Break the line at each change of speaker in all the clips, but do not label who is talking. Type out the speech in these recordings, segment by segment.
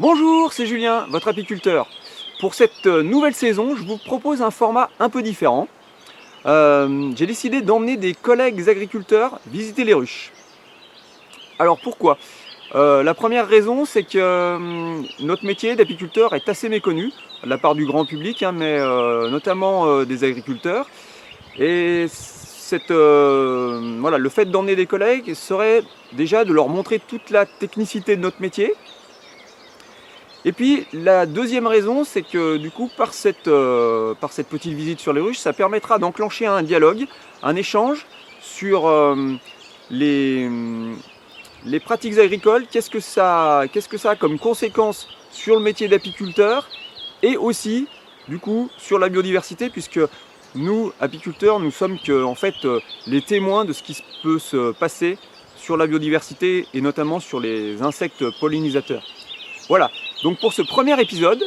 Bonjour, c'est Julien, votre apiculteur. Pour cette nouvelle saison, je vous propose un format un peu différent. J'ai décidé d'emmener des collègues agriculteurs visiter les ruches. Alors pourquoi La première raison, c'est que notre métier d'apiculteur est assez méconnu de la part du grand public, mais notamment des agriculteurs. Et le fait d'emmener des collègues serait déjà de leur montrer toute la technicité de notre métier. Et puis la deuxième raison, c'est que du coup, par cette petite visite sur les ruches, ça permettra d'enclencher un dialogue, un échange sur les, les pratiques agricoles, qu'est-ce que ça a comme conséquence sur le métier d'apiculteur et aussi du coup sur la biodiversité, puisque nous, apiculteurs, nous sommes les témoins de ce qui peut se passer sur la biodiversité et notamment sur les insectes pollinisateurs. Voilà, donc pour ce premier épisode,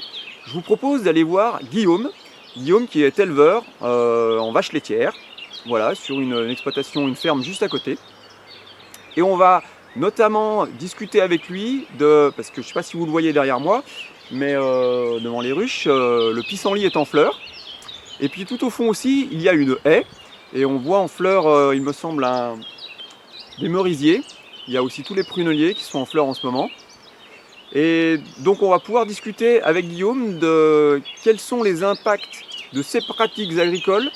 je vous propose d'aller voir Guillaume qui est éleveur en vaches laitières, voilà, sur une exploitation, une ferme juste à côté. Et on va notamment discuter avec lui parce que je ne sais pas si vous le voyez derrière moi, mais devant les ruches, le pissenlit est en fleurs. Et puis tout au fond aussi, il y a une haie, et on voit en fleurs, il me semble, des merisiers. Il y a aussi tous les pruneliers qui sont en fleurs en ce moment. Et donc on va pouvoir discuter avec Guillaume de quels sont les impacts de ces pratiques agricoles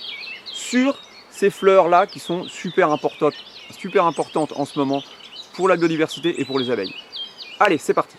sur ces fleurs-là qui sont super importantes en ce moment pour la biodiversité et pour les abeilles. Allez, c'est parti!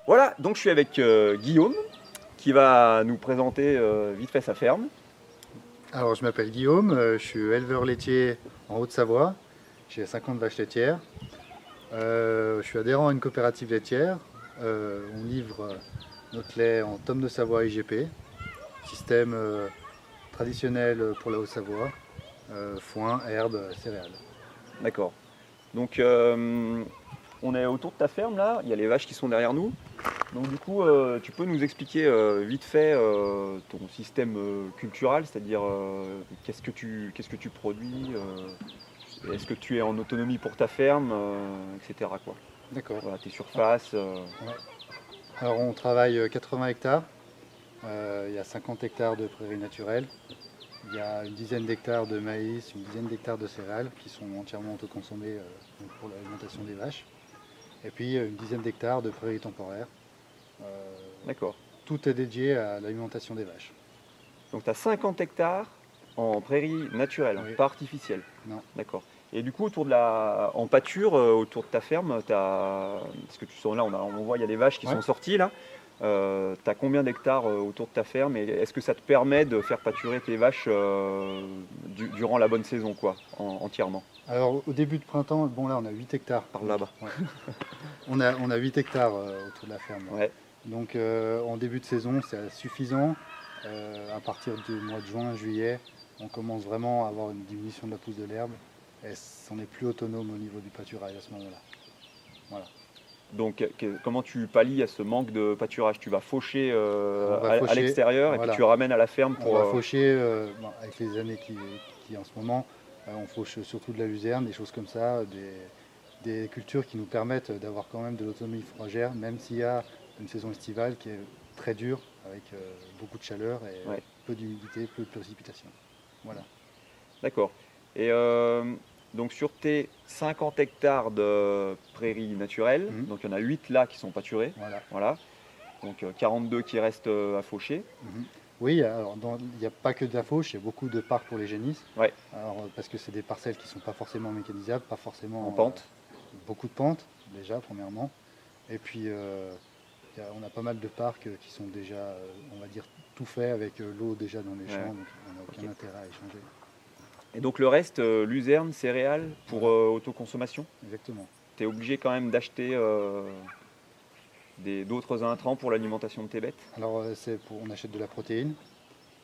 Voilà, donc je suis avec Guillaume qui va nous présenter vite fait sa ferme.
Alors je m'appelle Guillaume, je suis éleveur laitier en Haute-Savoie, j'ai 50 vaches laitières. Je suis adhérent à une coopérative laitière, on livre notre lait en tome de Savoie IGP, système traditionnel pour la Haute-Savoie, foin, herbe, céréales.
D'accord. Donc on est autour de ta ferme là, il y a les vaches qui sont derrière nous. Donc du coup, tu peux nous expliquer vite fait ton système cultural, c'est-à-dire qu'est-ce que tu produis, est-ce que tu es en autonomie pour ta ferme, etc. quoi.
D'accord.
Voilà, tes surfaces.
Ouais. Alors on travaille 80 hectares, il y a 50 hectares de prairies naturelles, il y a une dizaine d'hectares de maïs, une dizaine d'hectares de céréales qui sont entièrement autoconsommés pour l'alimentation des vaches. Et puis une dizaine d'hectares de prairies temporaires.
D'accord.
Tout est dédié à l'alimentation des vaches.
Donc tu as 50 hectares en prairie naturelle,
Oui.
pas artificielle.
Non.
D'accord. Et du coup, en pâture, autour de ta ferme, parce que tu sens là, on voit il y a des vaches qui sont sorties là. Tu as combien d'hectares autour de ta ferme et est-ce que ça te permet de faire pâturer tes vaches durant la bonne saison, quoi, entièrement?
Alors au début de printemps, bon là on a 8 hectares.
Par là-bas.
Ouais. On a 8 hectares autour de la ferme.
Ouais.
Donc en début de saison c'est suffisant. À partir du mois de juin, juillet, on commence vraiment à avoir une diminution de la pousse de l'herbe et on est plus autonome au niveau du pâturage à ce moment-là. Voilà.
Donc comment tu pallies à ce manque de pâturage? Tu vas faucher à
faucher,
l'extérieur et
voilà.
puis tu ramènes à la ferme pour...
On va faucher, avec les années qui en ce moment, on fauche surtout de la luzerne, des choses comme ça, des cultures qui nous permettent d'avoir quand même de l'autonomie fourragère, même s'il y a une saison estivale qui est très dure, avec beaucoup de chaleur et
Ouais.
peu d'humidité, peu de précipitations. Voilà.
D'accord. Et donc sur tes 50 hectares de prairies naturelles, donc il y en a 8 là qui sont pâturées, voilà. Donc 42 qui restent à faucher.
Oui, alors il n'y a pas que de la fauche, il y a beaucoup de parcs pour les génisses.
Ouais.
Alors, parce que c'est des parcelles qui ne sont pas forcément mécanisables, pas forcément
En pente.
Beaucoup de pentes déjà, premièrement. Et puis on a pas mal de parcs qui sont déjà, on va dire, tout faits avec l'eau déjà dans les champs, donc on n'a aucun intérêt à échanger.
Et donc le reste, luzerne, céréales pour autoconsommation.
Exactement.
Tu es obligé quand même d'acheter d'autres intrants pour l'alimentation de tes bêtes?
Alors on achète de la protéine,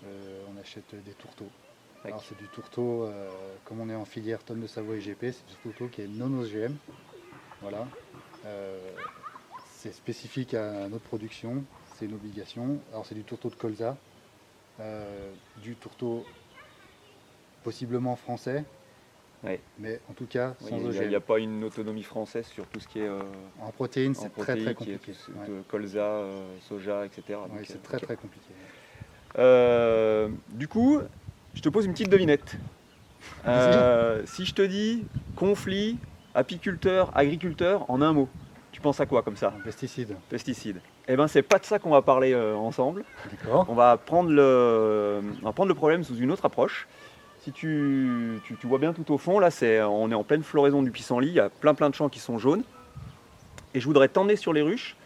on achète des tourteaux. Alors c'est du tourteau, comme on est en filière tonne de Savoie IGP, c'est du tourteau qui est non OGM. Voilà. C'est spécifique à notre production, c'est une obligation. Alors c'est du tourteau de colza, du tourteau possiblement français, mais en tout cas sans OGM.
Il n'y a pas une autonomie française sur tout ce qui est
en protéines, c'est très très compliqué.
De colza, soja, etc.
Oui, c'est très très compliqué.
Du coup, je te pose une petite devinette. Si je te dis conflit, apiculteur, agriculteur, en un mot, tu penses à quoi comme ça?
Pesticides.
Pesticides. Eh bien, c'est pas de ça qu'on va parler ensemble.
D'accord.
On va prendre le problème sous une autre approche. Si tu vois bien tout au fond, là, on est en pleine floraison du pissenlit, il y a plein de champs qui sont jaunes. Et je voudrais t'emmener sur les ruches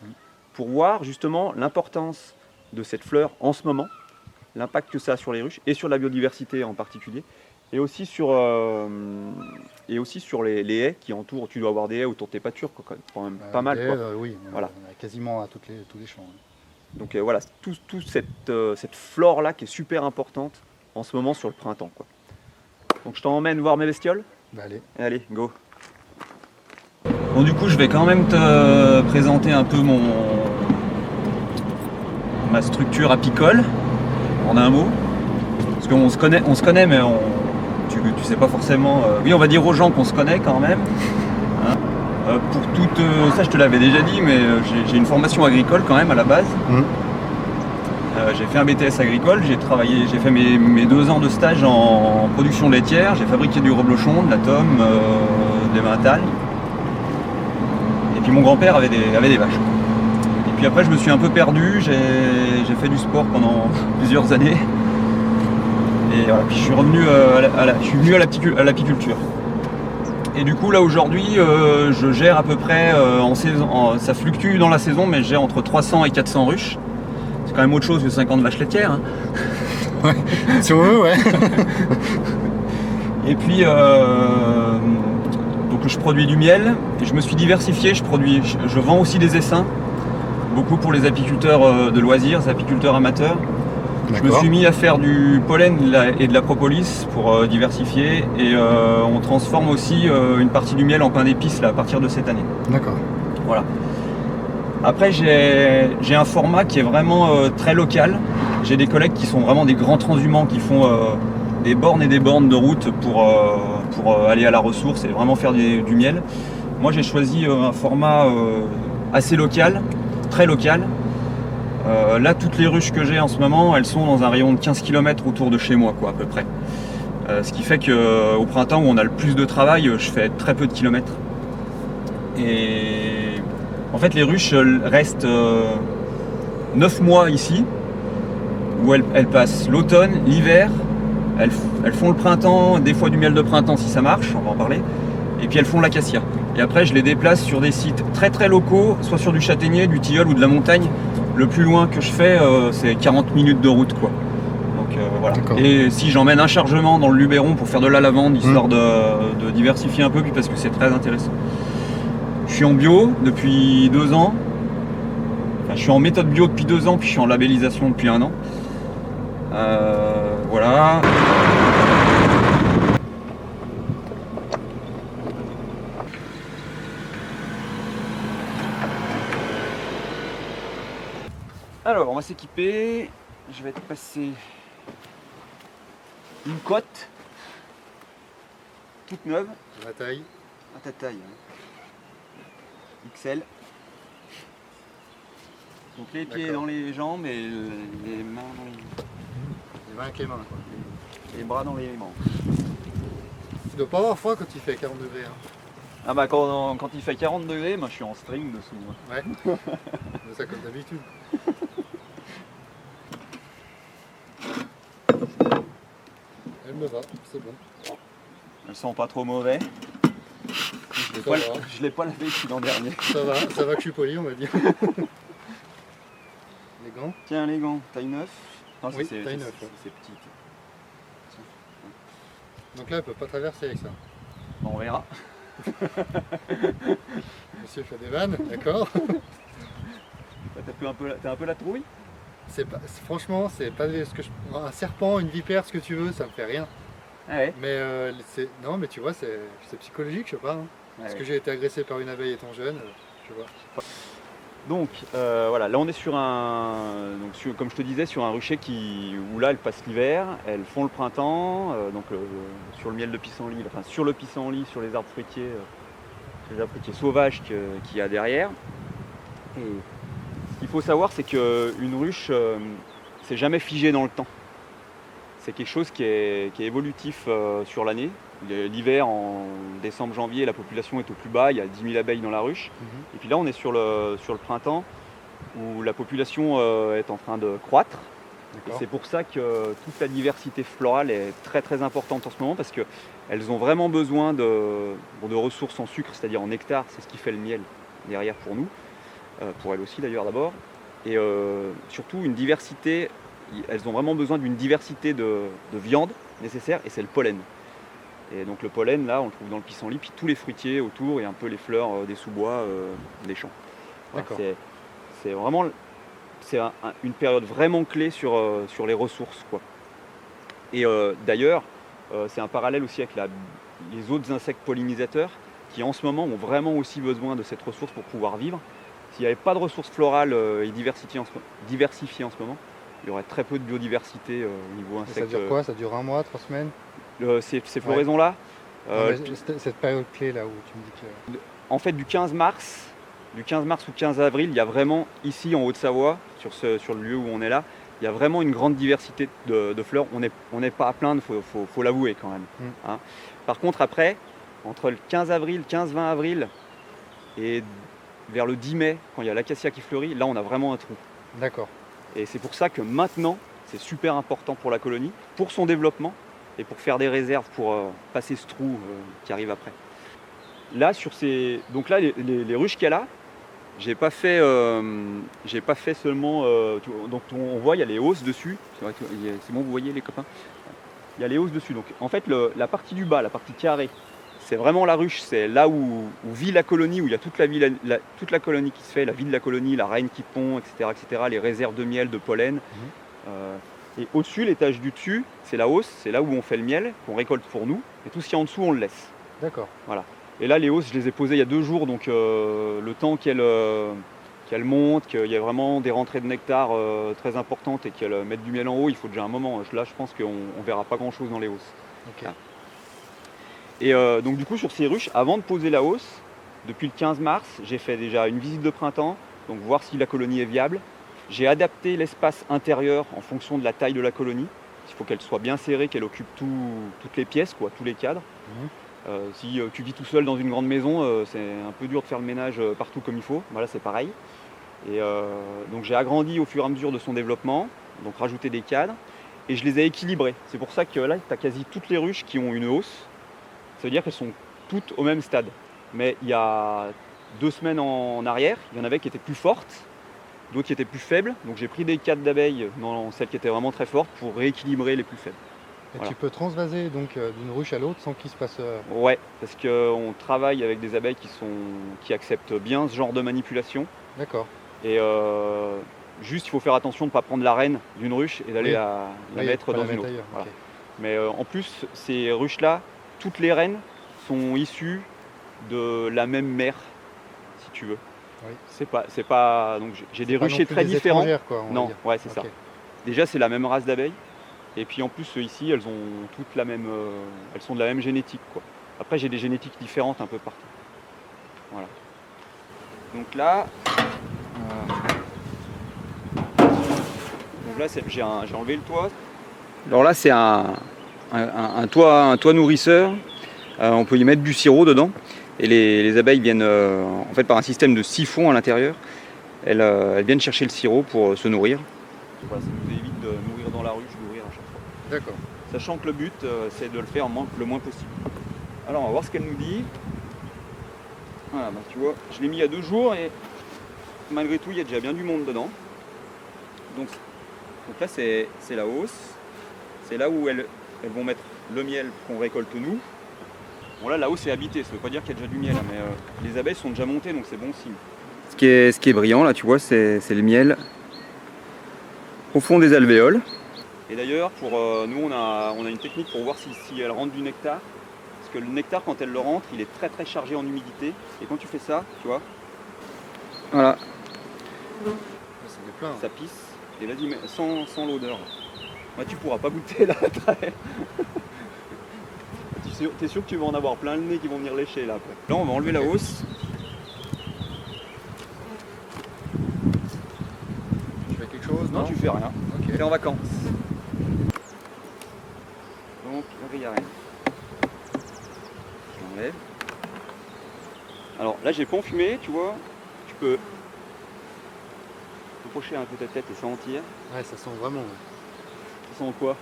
pour voir justement l'importance de cette fleur en ce moment, l'impact que ça a sur les ruches et sur la biodiversité en particulier, et aussi sur les haies qui entourent. Tu dois avoir des haies autour de tes pâtures, quand même pas mal.
Oui,
voilà.
On a quasiment à tous les champs.
Donc voilà, toute cette flore-là qui est super importante en ce moment sur le printemps, quoi. Donc je t'emmène voir mes bestioles.
Allez.
Allez, go. Bon, du coup, je vais quand même te présenter un peu ma structure apicole, en un mot. Parce qu'on se connaît, mais tu sais pas forcément... oui, on va dire aux gens qu'on se connaît quand même. Hein. Pour toute... ça, je te l'avais déjà dit, mais j'ai une formation agricole quand même à la base. J'ai fait un BTS agricole, j'ai fait mes 2 ans de stage en production laitière, j'ai fabriqué du reblochon, de la tome, des mentales. Et puis mon grand-père avait des vaches. Et puis après je me suis un peu perdu, j'ai fait du sport pendant plusieurs années. Et voilà, puis je suis revenu à l'apiculture. Et du coup là aujourd'hui je gère à peu près en saison, ça fluctue dans la saison, mais je gère entre 300 et 400 ruches. C'est quand même autre chose que 50 vaches laitières. Hein.
Ouais, si on veut, ouais.
Et puis, donc je produis du miel. Et je me suis diversifié. Je vends aussi des essaims, beaucoup pour les apiculteurs de loisirs, les apiculteurs amateurs. Je me suis mis à faire du pollen et de la propolis pour diversifier. Et on transforme aussi une partie du miel en pain d'épices à partir de cette année.
D'accord.
Voilà. Après, j'ai un format qui est vraiment très local. J'ai des collègues qui sont vraiment des grands transhumants qui font des bornes et des bornes de route pour aller à la ressource et vraiment faire du miel. Moi, j'ai choisi un format assez local, très local. Là, toutes les ruches que j'ai en ce moment, elles sont dans un rayon de 15 km autour de chez moi, quoi, à peu près. Ce qui fait qu'au printemps, où on a le plus de travail, je fais très peu de kilomètres. Et en fait, les ruches restent 9 mois ici, où elles passent l'automne, l'hiver, elles font le printemps, des fois du miel de printemps si ça marche, on va en parler, et puis elles font l'acacia. Et après, je les déplace sur des sites très très locaux, soit sur du châtaignier, du tilleul ou de la montagne. Le plus loin que je fais, c'est 40 minutes de route, quoi. Donc voilà. Et si j'emmène un chargement dans le Luberon pour faire de la lavande, histoire de diversifier un peu, puis parce que c'est très intéressant. Je suis en bio depuis 2 ans. Enfin, je suis en méthode bio depuis 2 ans, puis je suis en labellisation depuis 1 an. Voilà. Alors, on va s'équiper. Je vais te passer une cotte toute neuve,
À ma taille.
à ta taille, hein. XL. Donc les pieds
D'accord.
dans les jambes et les mains dans
Les mains avec les mains, quoi.
les bras dans les manches.
Tu dois pas avoir froid quand il fait 40 degrés. Hein.
Ah bah quand il fait 40 degrés, moi je suis en string dessous. Hein.
Ouais. C'est ça comme d'habitude. Elle me va, c'est bon.
Elles sont pas trop mauvais.
Ça va,
Je l'ai pas lavé depuis l'an dernier.
ça va que je suis poli, on va dire. Les gants.
Tiens les gants, taille 9. Non,
Oui, taille 9, ouais.
c'est petit.
Donc là, elle peut pas traverser avec ça.
On verra.
Monsieur fait des vannes, d'accord.
T'as un peu la trouille?
Franchement, c'est pas un serpent, une vipère, ce que tu veux, ça me fait rien.
Ah ouais.
Mais non, mais tu vois, c'est psychologique, je sais pas. Hein. Parce que j'ai été agressé par une abeille étant jeune, je vois.
Donc voilà, là on est sur comme je te disais, sur un rucher où là elles passent l'hiver, elles font le printemps, sur le miel de pissenlit, enfin sur le pissenlit, sur les arbres fruitiers sauvages qu'il y a derrière. Et ce qu'il faut savoir, c'est qu'une ruche, c'est jamais figé dans le temps. C'est quelque chose qui est évolutif sur l'année. L'hiver, en décembre, janvier, la population est au plus bas, il y a 10 000 abeilles dans la ruche. Et puis là, on est sur le printemps, où la population est en train de croître. Et c'est pour ça que toute la diversité florale est très très importante en ce moment, parce qu'elles ont vraiment besoin de ressources en sucre, c'est-à-dire en nectar, c'est ce qui fait le miel derrière pour nous, pour elles aussi d'ailleurs d'abord. Et surtout une diversité, elles ont vraiment besoin d'une diversité de viande nécessaire, et c'est le pollen. Et donc le pollen, là, on le trouve dans le pissenlit, puis tous les fruitiers autour et un peu les fleurs des sous-bois des champs. Voilà, c'est vraiment une période vraiment clé sur les ressources, quoi. Et d'ailleurs, c'est un parallèle aussi avec les autres insectes pollinisateurs qui en ce moment ont vraiment aussi besoin de cette ressource pour pouvoir vivre. S'il n'y avait pas de ressources florales et diversifiées en ce moment, il y aurait très peu de biodiversité au niveau insectes.
Ça dure quoi? Ça dure 1 mois, 3 semaines?
Ces floraisons-là,
cette période clé là où tu me dis que...
En fait, du 15 mars au 15 avril, il y a vraiment, ici en Haute-Savoie, sur le lieu où on est là, il y a vraiment une grande diversité de fleurs. On n'est pas à plaindre, faut l'avouer quand même. Hein. Par contre, après, entre le 15-20 avril et vers le 10 mai, quand il y a l'acacia qui fleurit, là on a vraiment un trou.
D'accord.
Et c'est pour ça que maintenant, c'est super important pour la colonie, pour son développement et pour faire des réserves pour passer ce trou qui arrive après. Là, donc là, les ruches qu'il y a là, j'ai pas fait seulement. Donc on voit, il y a les hausses dessus. C'est bon, vous voyez les copains. Il y a les hausses dessus. Donc en fait, la partie du bas, la partie carrée, c'est vraiment la ruche. C'est là où vit la colonie, où il y a toute la colonie qui se fait, la vie de la colonie, la reine qui pond, etc., etc. Les réserves de miel, de pollen. Et au-dessus, l'étage du dessus, c'est la hausse. C'est là où on fait le miel qu'on récolte pour nous. Et tout ce qui est en dessous, on le laisse.
D'accord.
Voilà. Et là, les hausses, je les ai posées il y a 2 jours, donc le temps qu'elles montent, qu'il y ait vraiment des rentrées de nectar très importantes et qu'elles mettent du miel en haut, il faut déjà un moment. Là, je pense qu'on ne verra pas grand-chose dans les hausses.
Okay.
Voilà. Et donc du coup, sur ces ruches, avant de poser la hausse, depuis le 15 mars, j'ai fait déjà une visite de printemps, donc voir si la colonie est viable. J'ai adapté l'espace intérieur en fonction de la taille de la colonie. Il faut qu'elle soit bien serrée, qu'elle occupe toutes les pièces, quoi, tous les cadres. Si tu vis tout seul dans une grande maison, c'est un peu dur de faire le ménage partout comme il faut. Voilà, c'est pareil. Et donc j'ai agrandi au fur et à mesure de son développement, donc rajouté des cadres, et je les ai équilibrés. C'est pour ça que là, tu as quasi toutes les ruches qui ont une hausse. Ça veut dire qu'elles sont toutes au même stade. Mais il y a 2 semaines en arrière, il y en avait qui étaient plus fortes, d'autres qui étaient plus faibles. Donc j'ai pris des cadres d'abeilles dans celles qui étaient vraiment très fortes pour rééquilibrer les plus faibles.
Et
voilà.
Tu peux transvaser donc d'une ruche à l'autre sans qu'il se passe...
Ouais, parce qu'on travaille avec des abeilles qui acceptent bien ce genre de manipulation.
D'accord.
Et juste, il faut faire attention de ne pas prendre la reine d'une ruche et d'aller la mettre dans une autre. Voilà.
Okay.
Mais en plus, ces ruches-là, toutes les reines sont issues de la même mère, si tu veux.
Oui.
C'est pas donc j'ai des
Pas non
ruchers
plus
très
des
différents.
étrangères, quoi, on va
Non,
dire.
ouais, c'est ça.
Ok.
Déjà, c'est la même race d'abeilles. Et puis en plus, ici, elles ont toutes la même, elles sont de la même génétique, quoi. Après, j'ai des génétiques différentes un peu partout. Voilà. Donc là, j'ai enlevé le toit. Alors là, c'est un toit nourrisseur. On peut y mettre du sirop dedans. Et les abeilles viennent, en fait, par un système de siphon à l'intérieur, elles viennent chercher le sirop pour se nourrir. Voilà, ça nous évite de nourrir dans la ruche, d'ouvrir à chaque fois.
D'accord.
Sachant que le but, c'est de le faire le moins possible. Alors, on va voir ce qu'elle nous dit. Voilà, bah, tu vois, je l'ai mis il y a 2 jours et malgré tout, il y a déjà bien du monde dedans. Donc là, c'est la hausse. C'est là où elles vont mettre le miel qu'on récolte nous. Bon, là, la hausse est habitée, ça ne veut pas dire qu'il y a déjà du miel, hein, mais les abeilles sont déjà montées, donc c'est bon signe. Ce qui est brillant, là, tu vois, c'est le miel au fond des alvéoles. Et d'ailleurs, nous, on a une technique pour voir si elles rentrent du nectar. Parce que le nectar, quand elle le rentre, il est très très chargé en humidité. Et quand tu fais ça, tu vois, voilà,
C'est des pleins.
ça pisse. Et vas-y, sans l'odeur. Moi, tu pourras pas goûter là. T'es sûr que tu vas en avoir plein le nez qui vont venir lécher là après. Là, on va enlever la hausse.
Tu fais quelque chose?
Non, tu fais rien.
Ok.
T'es en vacances. Donc, la grille à reine. Je l'enlève. Alors là, j'ai pas enfumé, tu vois. Tu peux approcher un peu ta tête et sentir.
Ouais, ça sent vraiment.
Ça sent quoi?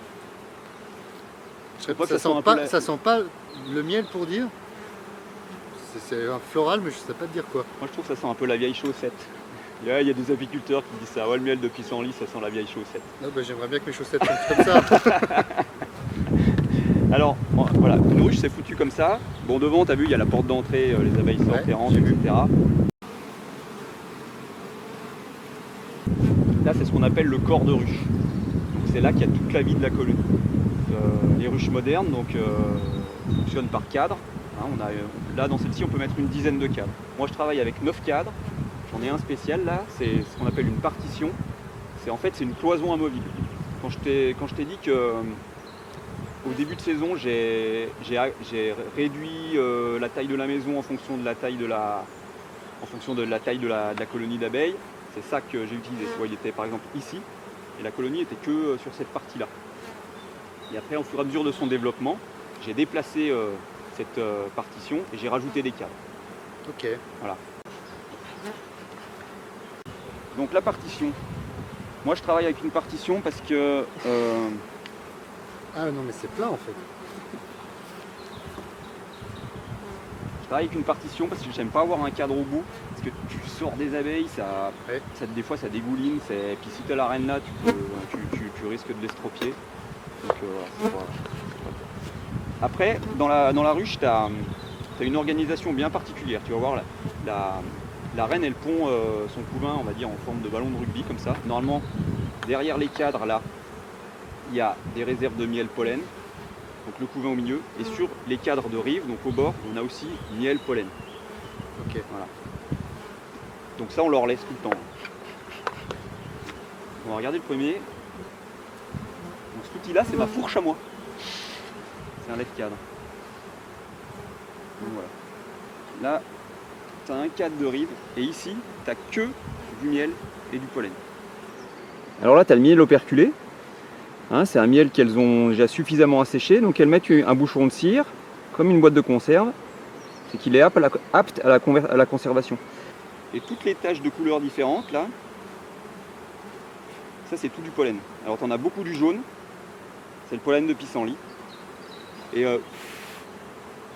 Ça sent pas le miel pour dire. C'est un floral, mais je sais pas te dire quoi.
Moi, je trouve que ça sent un peu la vieille chaussette. Il y a des apiculteurs qui disent ça. Ouais, le miel de pissenlit, ça sent la vieille chaussette.
Non, bah, j'aimerais bien que mes chaussettes sentent comme ça.
Alors, voilà, une ruche, c'est foutu comme ça. Bon, devant, t'as vu, il y a la porte d'entrée, les abeilles sortent et rentrent, etc. Là, c'est ce qu'on appelle le corps de ruche. Donc, c'est là qu'il y a toute la vie de la colonie. Les ruches modernes fonctionnent par cadre. Hein, là, dans celle-ci, on peut mettre une dizaine de cadres. Moi, je travaille avec 9 cadres. J'en ai un spécial là, c'est ce qu'on appelle une partition. C'est une cloison amovible. Quand je t'ai dit que au début de saison, j'ai réduit la taille de la maison en fonction de la taille de la colonie d'abeilles, c'est ça que j'ai utilisé. Tu vois, il était par exemple ici, et la colonie était que sur cette partie-là. Et après, au fur et à mesure de son développement, j'ai déplacé cette partition et j'ai rajouté des cadres.
Ok.
Voilà. Donc la partition. Moi, je travaille avec une partition parce que...
Ah non, mais c'est plein en fait.
Je travaille avec une partition parce que j'aime pas avoir un cadre au bout. Parce que tu sors des abeilles, des fois ça dégouline. Et puis si tu as la reine là, tu risques de l'estropier. Donc voilà, Après, dans la ruche, tu as une organisation bien particulière. Tu vas voir, la reine, elle pond son couvain, on va dire, en forme de ballon de rugby, comme ça. Normalement, derrière les cadres, là, il y a des réserves de miel pollen. Donc le couvain au milieu. Et sur les cadres de rive, donc au bord, on a aussi miel pollen.
Ok.
Voilà. Donc ça, on leur laisse tout le temps. On va regarder le premier. Donc cet outil-là, c'est ma fourche à moi. C'est un lait de cadre. Donc voilà. Là, tu as un cadre de rive. Et ici, tu n'as que du miel et du pollen. Alors là, tu as le miel operculé. Hein, c'est un miel qu'elles ont déjà suffisamment asséché. Donc elles mettent un bouchon de cire, comme une boîte de conserve. C'est qu'il est apte à la conservation. Et toutes les taches de couleurs différentes, là, ça c'est tout du pollen. Alors tu en as beaucoup du jaune, c'est le pollen de pissenlit. Et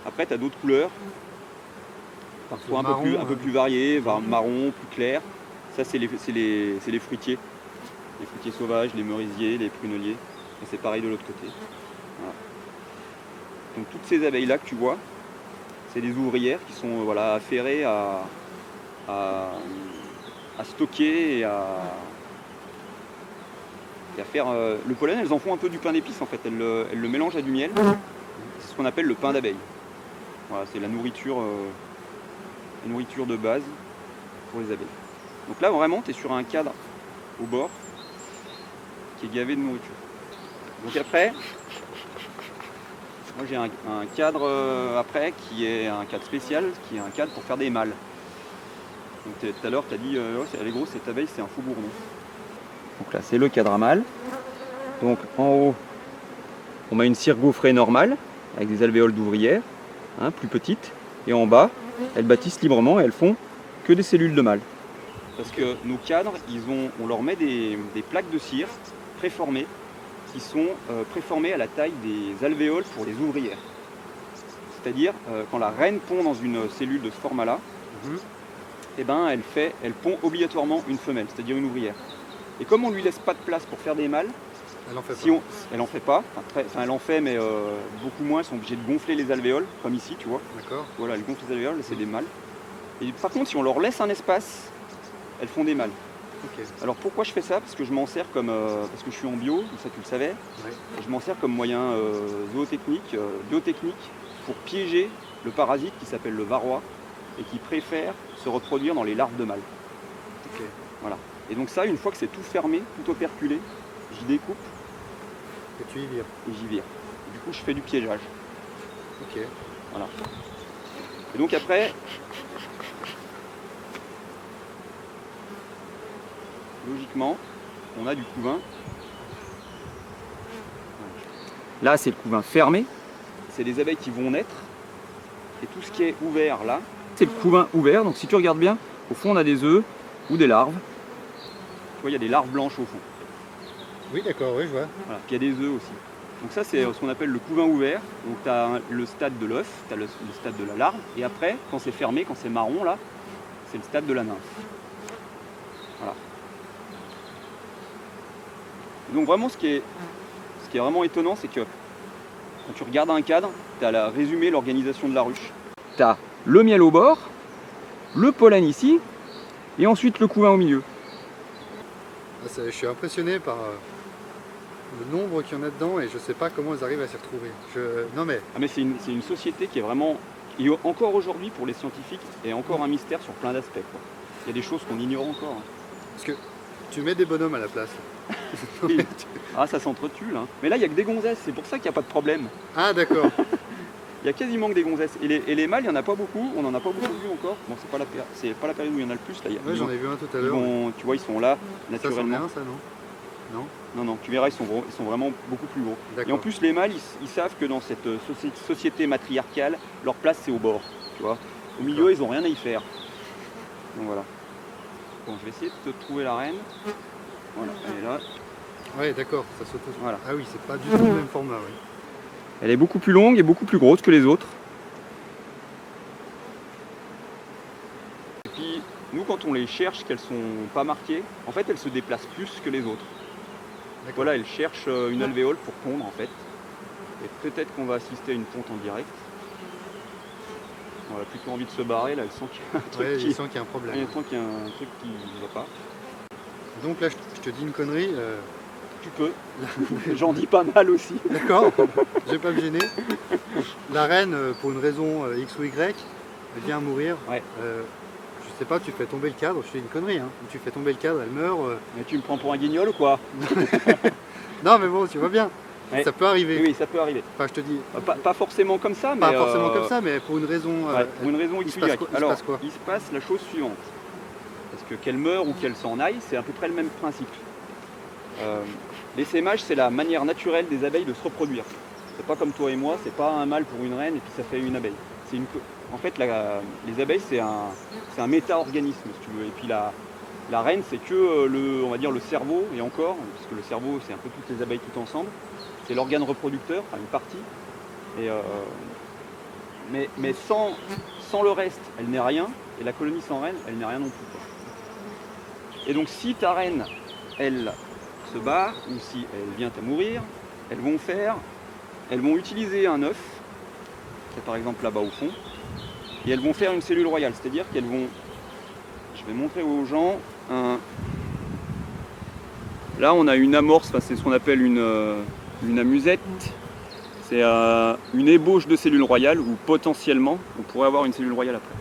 après tu as d'autres couleurs, parfois un peu plus variées, marron, plus clair. Ça c'est les fruitiers. Les fruitiers sauvages, les merisiers, les pruneliers. Et c'est pareil de l'autre côté. Voilà. Donc toutes ces abeilles-là que tu vois, c'est des ouvrières qui sont affairées à stocker et à faire le pollen. Elles en font un peu du pain d'épices en fait. Elles le mélangent à du miel. C'est ce qu'on appelle le pain d'abeille. Voilà, c'est la nourriture de base. pour les abeilles. Donc là vraiment tu es sur un cadre au bord qui est gavé de nourriture. Donc après, moi j'ai un cadre après qui est un cadre spécial, qui est un cadre pour faire des mâles. Donc tout à l'heure tu as dit, oh, elle est grosse cette abeille, c'est un faux bourdon. Donc là c'est le cadre à mâle. Donc en haut, on met une cire gaufrée normale, avec des alvéoles d'ouvrières, hein, plus petites. Et en bas, elles bâtissent librement et elles font que des cellules de mâle. Parce que nos cadres, on leur met des plaques de cire préformées, qui sont préformées à la taille des alvéoles pour les ouvrières. C'est-à-dire, quand la reine pond dans une cellule de ce format-là, eh ben, elle pond obligatoirement une femelle, c'est-à-dire une ouvrière. Et comme on ne lui laisse pas de place pour faire des mâles,
elle en fait
si elle en fait pas, elle en fait mais beaucoup moins, elles sont obligées de gonfler les alvéoles, comme ici tu vois.
D'accord.
Voilà, elles gonflent les alvéoles, c'est des mâles. Et par contre si on leur laisse un espace, elles font des mâles.
Okay.
Alors pourquoi je fais ça? Parce que je m'en sers comme, parce que je suis en bio, ça tu le savais,
ouais.
Et je m'en sers comme moyen zootechnique, biotechnique, pour piéger le parasite qui s'appelle le varroa et qui préfère se reproduire dans les larves de mâles.
Okay.
Voilà. Et donc ça, une fois que c'est tout fermé, tout operculé, j'y découpe.
Et tu y vires.
Et j'y vire. Et du coup, je fais du piégeage.
Ok.
Voilà. Et donc après, logiquement, on a du couvain. Là, c'est le couvain fermé. C'est les abeilles qui vont naître. Et tout ce qui est ouvert là, c'est le couvain ouvert. Donc si tu regardes bien, au fond, on a des œufs ou des larves. Tu vois, il y a des larves blanches au fond.
Oui, d'accord, oui, je vois.
Voilà. Puis il y a des œufs aussi. Donc ça, c'est ce qu'on appelle le couvain ouvert. Donc tu as le stade de l'œuf, tu as le stade de la larve. Et après, quand c'est fermé, quand c'est marron là, c'est le stade de la nymphe. Voilà. Et donc vraiment, ce qui est vraiment étonnant, c'est que quand tu regardes un cadre, tu as résumé l'organisation de la ruche. Tu as le miel au bord, le pollen ici, et ensuite le couvain au milieu.
Je suis impressionné par le nombre qu'il y en a dedans et je ne sais pas comment ils arrivent à s'y retrouver. Non mais...
Ah mais c'est une société qui est vraiment, et encore aujourd'hui pour les scientifiques, est encore un mystère sur plein d'aspects. Il y a des choses qu'on ignore encore.
Parce que tu mets des bonhommes à la place.
Ah ça s'entretue là. Mais là il n'y a que des gonzesses, c'est pour ça qu'il n'y a pas de problème.
Ah d'accord.
Il y a quasiment que des gonzesses. Et les mâles, il n'y en a pas beaucoup, on n'en a pas beaucoup vu encore. Bon, c'est pas la période où il y en a le plus là.
Ouais, j'en ai vu un tout à l'heure.
Tu vois, ils sont là naturellement.
Ça, c'en est un, ça, non?
Non, non, tu verras, ils sont vraiment beaucoup plus gros. Et en plus, les mâles, ils savent que dans cette société matriarcale, leur place c'est au bord. Tu vois. Au milieu, ils n'ont rien à y faire. Donc voilà. Bon, je vais essayer de te trouver la reine. Voilà, elle est là.
Ouais, d'accord, ça saute.
Voilà.
Ah oui, c'est pas du tout le même format, oui.
Elle est beaucoup plus longue et beaucoup plus grosse que les autres. Et puis, nous, quand on les cherche, qu'elles sont pas marquées, en fait, elles se déplacent plus que les autres. Voilà, elles cherchent une alvéole pour pondre, en fait. Et peut-être qu'on va assister à une ponte en direct. On a plutôt envie de se barrer, là, elle sent qu'il y a un truc
il sent qu'il y a un problème.
Elle sent qu'il y a un truc qui ne va pas.
Donc là, je te dis une connerie.
Tu peux. J'en dis pas mal aussi.
D'accord, je vais pas me gêner. La reine, pour une raison X ou Y, elle vient à mourir.
Ouais.
Je sais pas, tu fais tomber le cadre, je fais une connerie, hein. Tu fais tomber le cadre, elle meurt.
Mais tu me prends pour un guignol ou quoi?
Non mais bon, tu vois bien.
Ouais.
Ça peut arriver.
Oui, ça peut arriver.
Enfin, je te dis.
Pas forcément comme ça, mais.
Pas forcément comme ça, mais pour une raison.
Pour une raison X ou Y.
Alors,
il se passe la chose suivante. Parce que qu'elle meure ou qu'elle s'en aille, c'est à peu près le même principe. L'essaimage, c'est la manière naturelle des abeilles de se reproduire. C'est pas comme toi et moi, c'est pas un mâle pour une reine et puis ça fait une abeille. En fait, les abeilles, c'est un méta-organisme, si tu veux. Et puis la reine, c'est que on va dire le cerveau, et encore, parce que le cerveau, c'est un peu toutes les abeilles tout ensemble. C'est l'organe reproducteur, enfin une partie. Et, mais sans le reste, elle n'est rien. Et la colonie sans reine, elle n'est rien non plus. Et donc si ta reine, elle se barre, ou si elle vient à mourir, elles vont utiliser un œuf, qui est par exemple là-bas au fond, et elles vont faire une cellule royale, c'est-à-dire qu'elles vont, je vais montrer aux gens, là on a une amorce, enfin, c'est ce qu'on appelle une amusette, c'est une ébauche de cellule royale, où potentiellement on pourrait avoir une cellule royale après.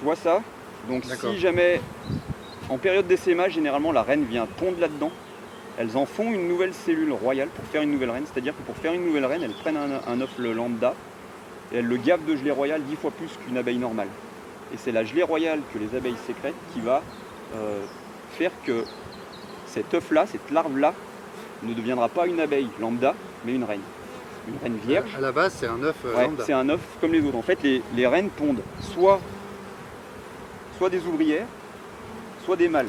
Tu vois ça? Donc
D'accord.
si jamais, en période d'essaimage, généralement la reine vient pondre là-dedans, elles en font une nouvelle cellule royale pour faire une nouvelle reine. C'est-à-dire que pour faire une nouvelle reine, elles prennent un œuf lambda et elles le gavent de gelée royale 10 fois plus qu'une abeille normale. Et c'est la gelée royale que les abeilles sécrètent qui va faire que cet œuf-là, cette larve-là, ne deviendra pas une abeille lambda, mais une reine. Une reine vierge.
À la base, c'est un œuf
Ouais,
lambda.
c'est un œuf comme les autres. En fait, les reines pondent soit des ouvrières, soit des mâles.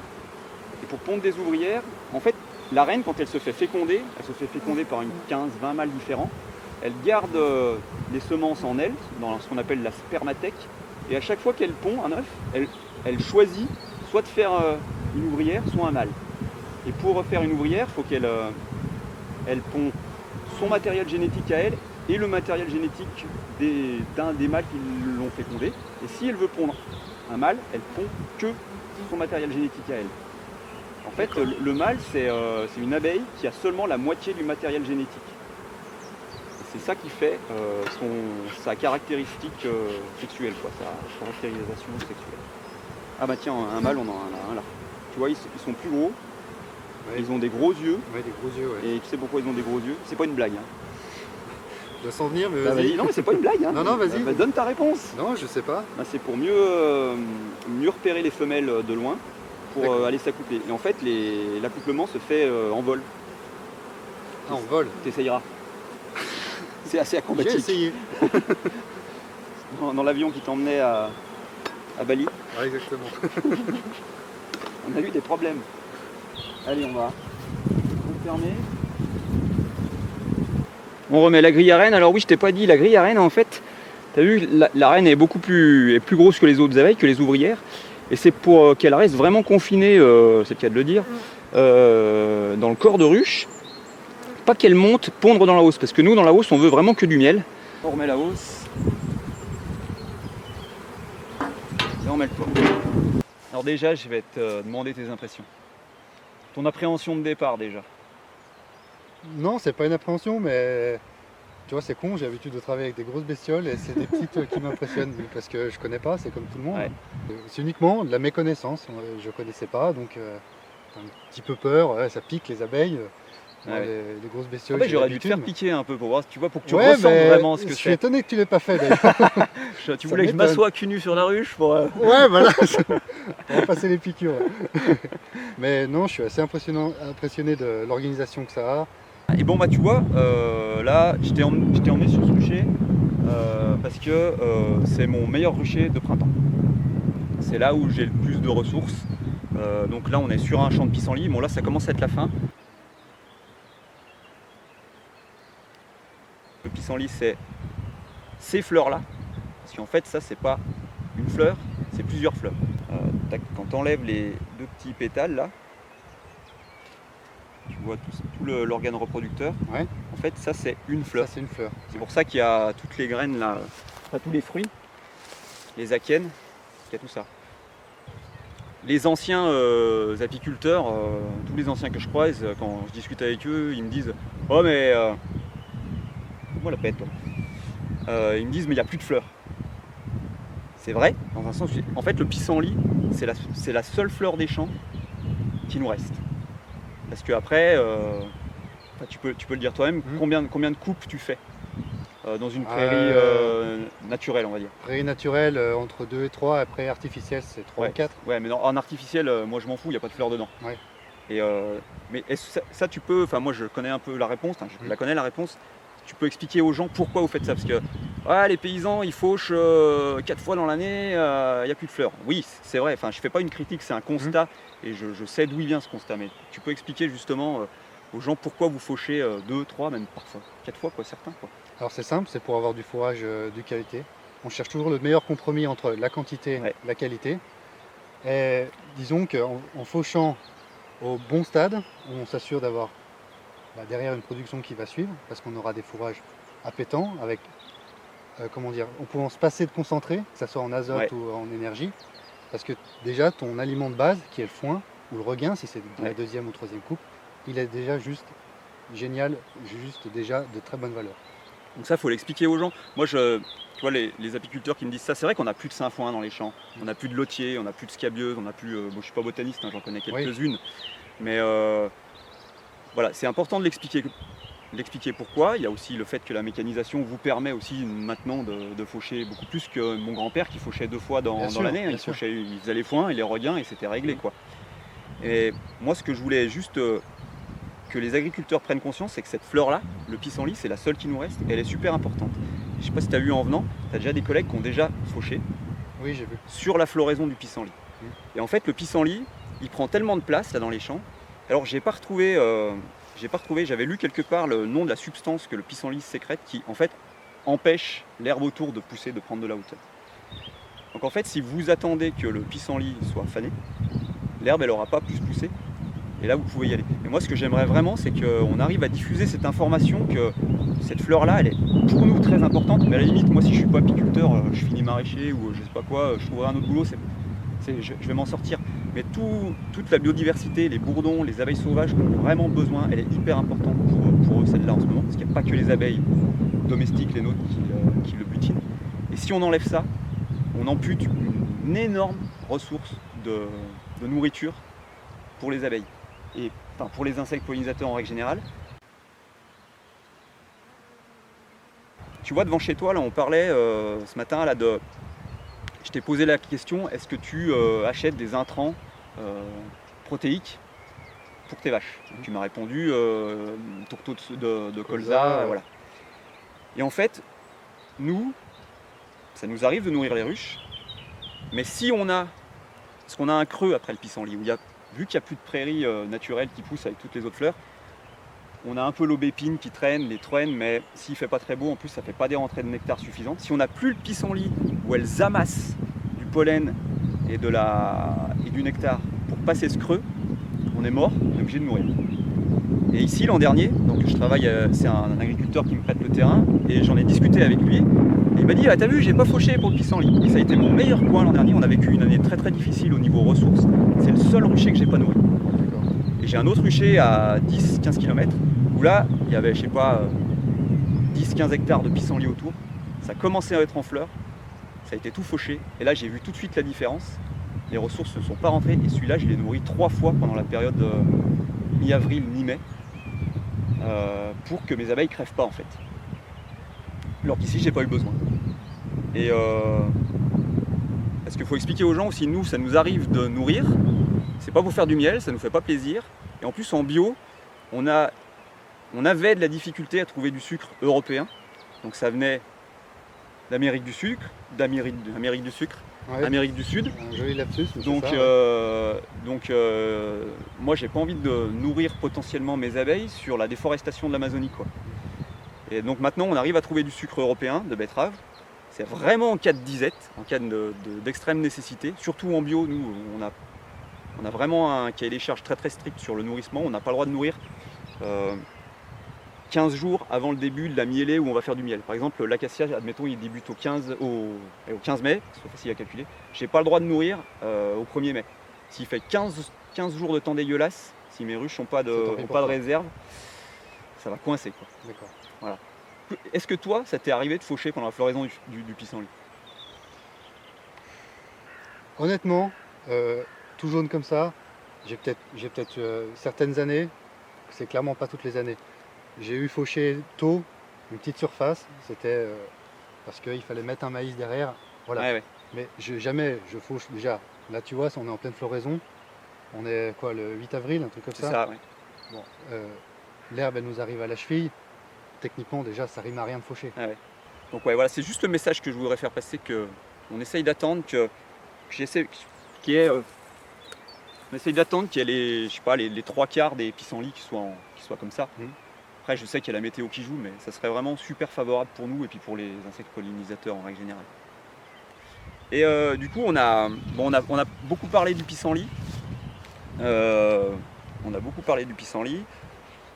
Et pour pondre des ouvrières, en fait, la reine, quand elle se fait féconder par une 15-20 mâles différents. Elle garde les semences en elle, dans ce qu'on appelle la spermathèque. Et à chaque fois qu'elle pond un œuf, elle choisit soit de faire une ouvrière, soit un mâle. Et pour faire une ouvrière, il faut qu'elle pond son matériel génétique à elle et le matériel génétique d'un des mâles qui l'ont fécondé. Et si elle veut pondre un mâle, elle pond que son matériel génétique à elle. En fait, le mâle, c'est une abeille qui a seulement la moitié du matériel génétique. Et c'est ça qui fait sa caractéristique sexuelle, quoi, sa caractérisation sexuelle. Ah bah tiens, un mâle, on en a un là. Tu vois, ils sont plus gros,
Ouais.
ils ont des gros yeux.
Ouais, des gros yeux, ouais.
Et tu sais pourquoi ils ont des gros yeux? C'est pas une blague. Hein.
Je dois s'en venir, mais
Bah,
vas-y.
non, mais c'est pas une blague. Hein.
Non, vas-y.
Bah, donne ta réponse.
Non, je sais pas.
Bah, c'est pour mieux repérer les femelles de loin pour aller s'accoupler. Et en fait, l'accouplement se fait en vol.
Ah, on vole.
T'essayeras. C'est assez
J'ai
acrobatique.
essayé.
Dans l'avion qui t'emmenait à Bali,
Ouais, exactement.
on a eu des problèmes. Allez, on va fermer. On remet la grille à reine. Alors oui, je t'ai pas dit, la grille à reine, en fait, t'as vu, la reine est plus grosse que les autres abeilles, que les ouvrières. Et c'est pour qu'elle reste vraiment confinée, c'est le cas de le dire, dans le corps de ruche. Pas qu'elle monte pondre dans la hausse, parce que nous, dans la hausse, on veut vraiment que du miel. On remet la hausse. Et on met le toit. Alors déjà, je vais te demander tes impressions. Ton appréhension de départ déjà.
Non, c'est pas une appréhension, mais tu vois, c'est con, j'ai l'habitude de travailler avec des grosses bestioles et c'est des petites qui m'impressionnent parce que je connais pas, c'est comme tout le monde.
Ouais.
C'est uniquement de la méconnaissance, je connaissais pas, donc un petit peu peur, ouais, ça pique les abeilles. Moi,
Ouais.
les grosses
Ah
bestioles,
bah,
j'ai
j'aurais dû te faire
l'habitude,
piquer un peu pour voir, tu vois, pour que tu
Ouais,
ressentes
mais
vraiment ce que
je suis
c'est.
étonné que tu l'aies pas fait d'ailleurs.
Tu
ça
voulais que je
m'étonne.
m'assoie cul nu sur la ruche pour.
Ouais, voilà, on va passer les piqûres. Mais non, je suis assez impressionné de l'organisation que ça a.
Et bon bah tu vois, là je t'ai emmené sur ce rucher parce que c'est mon meilleur rucher de printemps. C'est là où j'ai le plus de ressources. Donc là on est sur un champ de pissenlit. Bon là ça commence à être la fin. Le pissenlit c'est ces fleurs là. Parce qu'en fait ça c'est pas une fleur, c'est plusieurs fleurs. Quand tu enlèves les deux petits pétales là, tu vois tout l'organe reproducteur.
Ouais.
En fait, ça c'est une fleur.
Ça, c'est une fleur.
C'est pour ça qu'il y a toutes les graines là, enfin tous les fruits, les akènes, il y a tout ça. Les anciens apiculteurs, tous les anciens que je croise, quand je discute avec eux, ils me disent oh mais moi la pète toi. Ils me disent mais il n'y a plus de fleurs. C'est vrai, dans un sens. En fait, le pissenlit, c'est la seule fleur des champs qui nous reste. Parce que après, tu peux le dire toi-même, combien de coupes tu fais dans une prairie naturelle, on va dire.
Prairie naturelle, entre 2 et 3, après artificielle, c'est 3 ou 4.
Ouais, mais en artificiel, moi je m'en fous, il n'y a pas de fleurs dedans.
Ouais.
Et, mais ça, tu peux, enfin moi je connais un peu la réponse, je la connais la réponse. Tu peux expliquer aux gens pourquoi vous faites ça. Parce que les paysans, ils fauchent 4 fois dans l'année, il n'y a plus de fleurs. Oui, c'est vrai, enfin, je ne fais pas une critique, c'est un constat. Et je sais d'où il vient ce constat. Mais tu peux expliquer justement aux gens pourquoi vous fauchez 2, 3, même parfois 4 fois, quoi, certains. Quoi.
Alors c'est simple, c'est pour avoir du fourrage de qualité. On cherche toujours le meilleur compromis entre la quantité et la qualité. Et disons qu'en fauchant au bon stade, on s'assure d'avoir derrière une production qui va suivre, parce qu'on aura des fourrages appétants, avec, en pouvant se passer de concentré, que ce soit en azote ou en énergie, parce que déjà ton aliment de base, qui est le foin, ou le regain, si c'est la deuxième ou troisième coupe, il est déjà juste génial, juste déjà de très bonne valeur.
Donc ça, il faut l'expliquer aux gens. Moi, tu vois, les apiculteurs qui me disent ça, c'est vrai qu'on n'a plus de sainfoin dans les champs, on n'a plus de lotier, on n'a plus de scabieuses, on n'a plus... bon, je ne suis pas botaniste, hein, j'en connais quelques-unes, mais voilà, c'est important de l'expliquer. Pourquoi. Il y a aussi le fait que la mécanisation vous permet aussi maintenant de faucher beaucoup plus que mon grand-père qui fauchait 2 fois dans l'année. Il faisait les foins et les regains et c'était réglé, quoi. Et moi, ce que je voulais juste que les agriculteurs prennent conscience, c'est que cette fleur-là, le pissenlit, c'est la seule qui nous reste et elle est super importante. Je ne sais pas si tu as vu en venant, tu as déjà des collègues qui ont déjà fauché
Oui, j'ai vu.
Sur la floraison du pissenlit. Et en fait, le pissenlit, il prend tellement de place là dans les champs. Alors, j'ai pas retrouvé, j'avais lu quelque part le nom de la substance que le pissenlit sécrète qui, en fait, empêche l'herbe autour de pousser, de prendre de la hauteur. Donc, en fait, si vous attendez que le pissenlit soit fané, l'herbe, elle n'aura pas plus poussé. Et là, vous pouvez y aller. Et moi, ce que j'aimerais vraiment, c'est qu'on arrive à diffuser cette information que cette fleur-là, elle est pour nous très importante. Mais à la limite, moi, si je ne suis pas apiculteur, je finis maraîcher ou je ne sais pas quoi, je trouverai un autre boulot, je vais m'en sortir. Mais toute la biodiversité, les bourdons, les abeilles sauvages qui ont vraiment besoin, elle est hyper importante pour eux, celle-là en ce moment. Parce qu'il n'y a pas que les abeilles domestiques, les nôtres, qui le butinent. Et si on enlève ça, on ampute une énorme ressource de nourriture pour les abeilles. Et enfin, pour les insectes pollinisateurs en règle générale. Tu vois, devant chez toi, là, on parlait ce matin là, je t'ai posé la question, est-ce que tu achètes des intrants protéiques pour tes vaches? Tu m'as répondu tourteau de colza, voilà. Et en fait, nous, ça nous arrive de nourrir les ruches, mais si on a, parce qu'on a un creux après le pissenlit, où vu qu'il n'y a plus de prairies naturelles qui poussent avec toutes les autres fleurs, on a un peu l'aubépine qui traîne, les troènes, mais s'il ne fait pas très beau, en plus ça ne fait pas des rentrées de nectar suffisantes. Si on n'a plus le pissenlit où elles amassent du pollen et du nectar pour passer ce creux, on est mort, on est obligé de mourir. Et ici l'an dernier, donc je travaille, c'est un agriculteur qui me prête le terrain, et j'en ai discuté avec lui, et il m'a dit ah, t'as vu, j'ai pas fauché pour le pissenlit. Et ça a été mon meilleur coin l'an dernier, on a vécu une année très très difficile au niveau ressources, c'est le seul rucher que j'ai pas nourri. Et j'ai un autre rucher à 10-15 km où là, il y avait, je sais pas, 10-15 hectares de pissenlit autour. Ça commençait à être en fleurs, ça a été tout fauché. Et là, j'ai vu tout de suite la différence. Les ressources ne sont pas rentrées. Et celui-là, je l'ai nourri 3 fois pendant la période mi-avril, mi-mai, pour que mes abeilles ne crèvent pas en fait. Alors qu'ici, j'ai pas eu besoin. Et parce qu'il faut expliquer aux gens aussi, nous, ça nous arrive de nourrir. C'est pas pour faire du miel, ça nous fait pas plaisir. Et en plus en bio, on avait de la difficulté à trouver du sucre européen. Donc ça venait d'Amérique du Sud, Amérique du Sud.
Un joli lapsus.
Donc moi j'ai pas envie de nourrir potentiellement mes abeilles sur la déforestation de l'Amazonie, quoi. Et donc maintenant on arrive à trouver du sucre européen, de betterave. C'est vraiment en cas de disette, en cas d'extrême nécessité. Surtout en bio, nous on a vraiment un cahier des charges très très strict sur le nourrissement. On n'a pas le droit de nourrir 15 jours avant le début de la mielée où on va faire du miel. Par exemple, l'acacia, admettons, il débute au 15 mai, c'est facile à calculer. Je n'ai pas le droit de nourrir au 1er mai. S'il fait 15 jours de temps dégueulasse, si mes ruches n'ont pas de réserve, ça va coincer, quoi.
D'accord.
Voilà. Est-ce que toi, ça t'est arrivé de faucher pendant la floraison du pissenlit?
Honnêtement, tout jaune comme ça, j'ai peut-être certaines années, c'est clairement pas toutes les années. J'ai eu fauché tôt, une petite surface, c'était parce qu'il fallait mettre un maïs derrière, voilà.
Ouais.
Mais jamais je fauche déjà. Là tu vois, on est en pleine floraison, on est quoi, le 8 avril, un truc comme ça.
C'est ça, ouais.
Bon, l'herbe elle nous arrive à la cheville, techniquement déjà ça rime à rien de faucher.
Ouais. Donc ouais, voilà, c'est juste le message que je voudrais faire passer, qu'on essaye d'attendre on essaye d'attendre qu'il y ait les 3/4 des pissenlits qui soient comme ça. Après, je sais qu'il y a la météo qui joue, mais ça serait vraiment super favorable pour nous et puis pour les insectes pollinisateurs en règle générale. Et du coup, on a beaucoup parlé du pissenlit.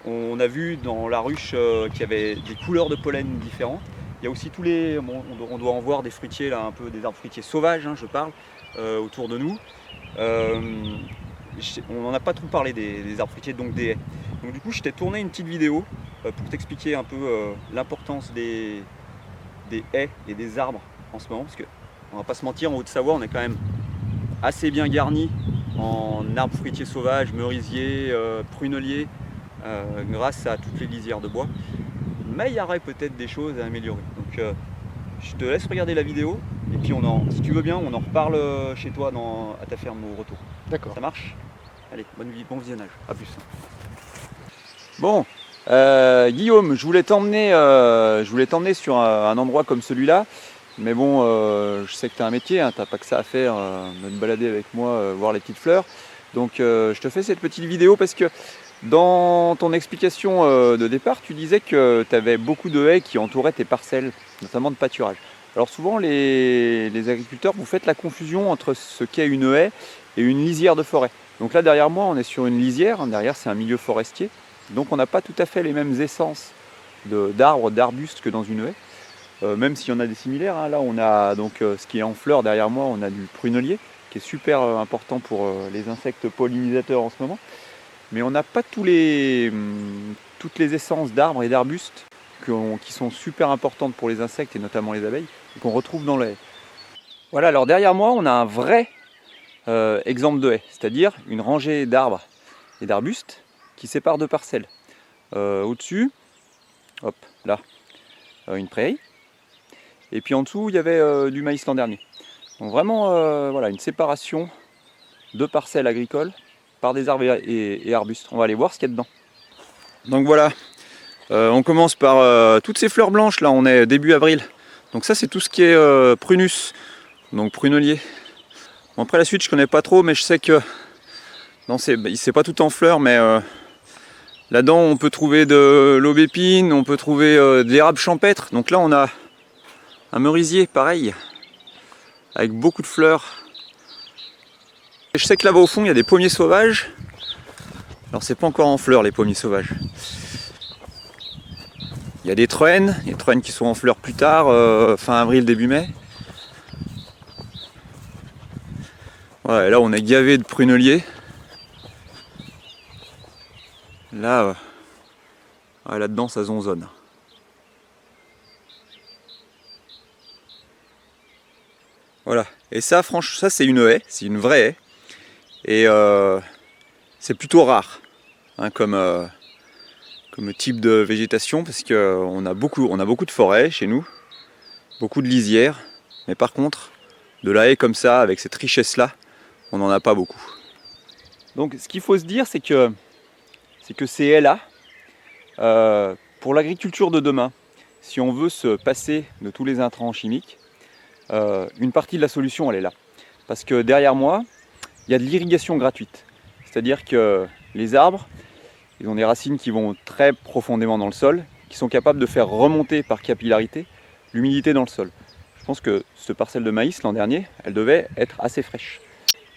On a vu dans la ruche qu'il y avait des couleurs de pollen différentes. Il y a aussi on doit en voir des fruitiers là, un peu des arbres fruitiers sauvages, hein, je parle, autour de nous. On n'en a pas trop parlé des arbres fruitiers, donc des haies. Donc du coup je t'ai tourné une petite vidéo pour t'expliquer un peu l'importance des haies et des arbres en ce moment, parce que on va pas se mentir, en Haute-Savoie on est quand même assez bien garni en arbres fruitiers sauvages, merisiers, pruneliers, grâce à toutes les lisières de bois. Mais il y aurait peut-être des choses à améliorer. Donc je te laisse regarder la vidéo et puis si tu veux bien, on en reparle chez toi à ta ferme au retour.
D'accord.
Ça marche? Allez, bon visionnage, à plus. Bon, Guillaume, je voulais t'emmener sur un endroit comme celui-là, mais bon, je sais que tu as un métier, hein, t'as pas que ça à faire, de te balader avec moi, voir les petites fleurs. Donc je te fais cette petite vidéo parce que dans ton explication de départ, tu disais que tu avais beaucoup de haies qui entouraient tes parcelles, notamment de pâturage. Alors souvent, les agriculteurs, vous faites la confusion entre ce qu'est une haie et une lisière de forêt. Donc là, derrière moi, on est sur une lisière. Derrière, c'est un milieu forestier. Donc on n'a pas tout à fait les mêmes essences d'arbres, d'arbustes que dans une haie. Même s'il y en a des similaires. Hein. Là, on a donc ce qui est en fleurs derrière moi, on a du prunelier, qui est super important pour les insectes pollinisateurs en ce moment. Mais on n'a pas toutes les essences d'arbres et d'arbustes qui sont super importantes pour les insectes et notamment les abeilles, et qu'on retrouve dans la haie. Voilà, alors derrière moi, on a un vrai exemple de haie, c'est-à-dire une rangée d'arbres et d'arbustes qui séparent deux parcelles. Au-dessus, hop, là, une prairie. Et puis en dessous, il y avait du maïs l'an dernier. Donc vraiment, voilà, une séparation de parcelles agricoles par des arbres et arbustes. On va aller voir ce qu'il y a dedans. Donc voilà, on commence par toutes ces fleurs blanches, là on est début avril. Donc ça c'est tout ce qui est prunus, donc prunelier. Bon, après la suite je connais pas trop, mais je sais que non, c'est pas tout en fleurs, mais là-dedans on peut trouver de l'aubépine, on peut trouver de l'érable champêtre. Donc là on a un merisier pareil, avec beaucoup de fleurs. Et je sais que là-bas au fond il y a des pommiers sauvages. Alors c'est pas encore en fleurs les pommiers sauvages. Il y a des troènes qui sont en fleurs plus tard, fin avril, début mai. Ouais, là on est gavé de pruneliers. Là, là-dedans ça zonzonne. Voilà, et ça franchement, ça c'est une haie, c'est une vraie haie. Et c'est plutôt rare hein, comme type de végétation, parce qu'on a beaucoup de forêts chez nous, beaucoup de lisières, mais par contre, de la haie comme ça, avec cette richesse-là, on n'en a pas beaucoup. Donc ce qu'il faut se dire, c'est que ces haies-là, pour l'agriculture de demain, si on veut se passer de tous les intrants chimiques, une partie de la solution elle est là. Parce que derrière moi, il y a de l'irrigation gratuite. C'est-à-dire que les arbres, ils ont des racines qui vont très profondément dans le sol, qui sont capables de faire remonter par capillarité l'humidité dans le sol. Je pense que ce parcelle de maïs l'an dernier, elle devait être assez fraîche.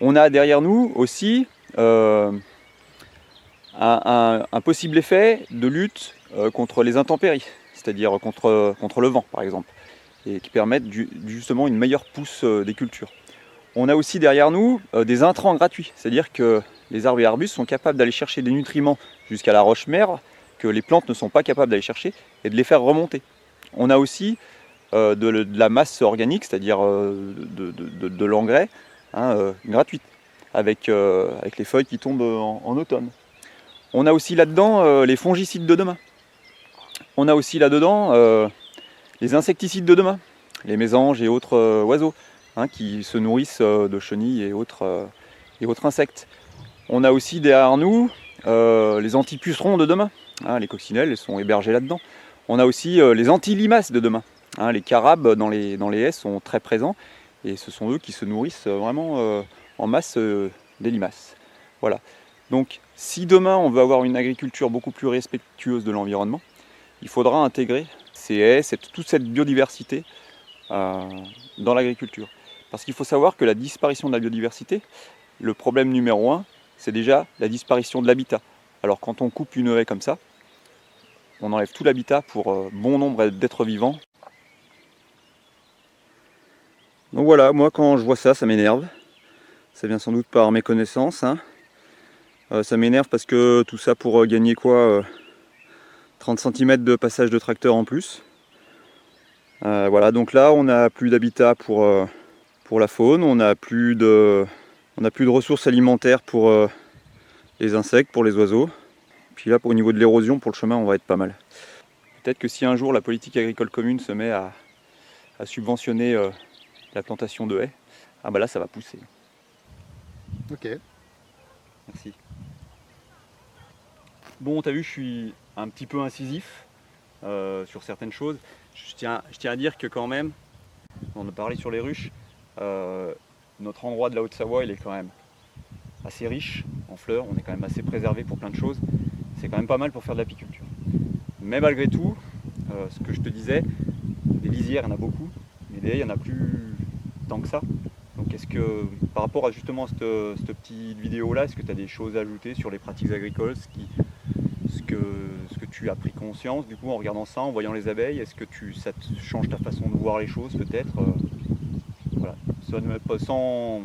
On a derrière nous aussi un possible effet de lutte contre les intempéries, c'est-à-dire contre le vent par exemple, et qui permettent justement une meilleure pousse des cultures. On a aussi derrière nous des intrants gratuits, c'est-à-dire que les arbres et arbustes sont capables d'aller chercher des nutriments jusqu'à la roche-mère que les plantes ne sont pas capables d'aller chercher et de les faire remonter. On a aussi de la masse organique, c'est-à-dire de l'engrais hein, gratuite, avec les feuilles qui tombent en automne. On a aussi là-dedans les fongicides de demain. On a aussi là-dedans les insecticides de demain, les mésanges et autres oiseaux hein, qui se nourrissent de chenilles et autres insectes. On a aussi derrière nous les antipucerons de demain. Hein, les coccinelles, elles sont hébergées là-dedans. On a aussi les antilimaces de demain. Hein, les carabes dans les haies sont très présents et ce sont eux qui se nourrissent vraiment en masse des limaces. Voilà. Donc si demain on veut avoir une agriculture beaucoup plus respectueuse de l'environnement, il faudra intégrer ces haies, toute cette biodiversité dans l'agriculture. Parce qu'il faut savoir que la disparition de la biodiversité, le problème numéro 1, c'est déjà la disparition de l'habitat. Alors quand on coupe une haie comme ça, on enlève tout l'habitat pour bon nombre d'êtres vivants. Donc voilà, moi quand je vois ça, ça m'énerve. Ça vient sans doute par méconnaissance. Hein. Ça m'énerve parce que tout ça pour gagner quoi 30 cm de passage de tracteur en plus. Voilà, donc là on n'a plus d'habitat pour la faune, on n'a plus de ressources alimentaires pour les insectes, pour les oiseaux. Puis là, au niveau de l'érosion, pour le chemin, on va être pas mal. Peut-être que si un jour la politique agricole commune se met à subventionner la plantation de haies, ah bah là ça va pousser.
Ok.
Merci. Bon, t'as vu, je suis un petit peu incisif sur certaines choses. Je tiens à dire que quand même, on a parlé sur les ruches, notre endroit de la Haute-Savoie, il est quand même assez riche en fleurs, on est quand même assez préservé pour plein de choses. C'est quand même pas mal pour faire de l'apiculture. Mais malgré tout, ce que je te disais, des lisières, il y en a beaucoup, mais des haies, il n'y en a plus tant que ça. Donc est-ce que, par rapport à justement cette petite vidéo-là, est-ce que tu as des choses à ajouter sur les pratiques agricoles, ce que tu as pris conscience du coup en regardant ça, en voyant les abeilles, est-ce que ça te change ta façon de voir les choses peut-être voilà. Sans...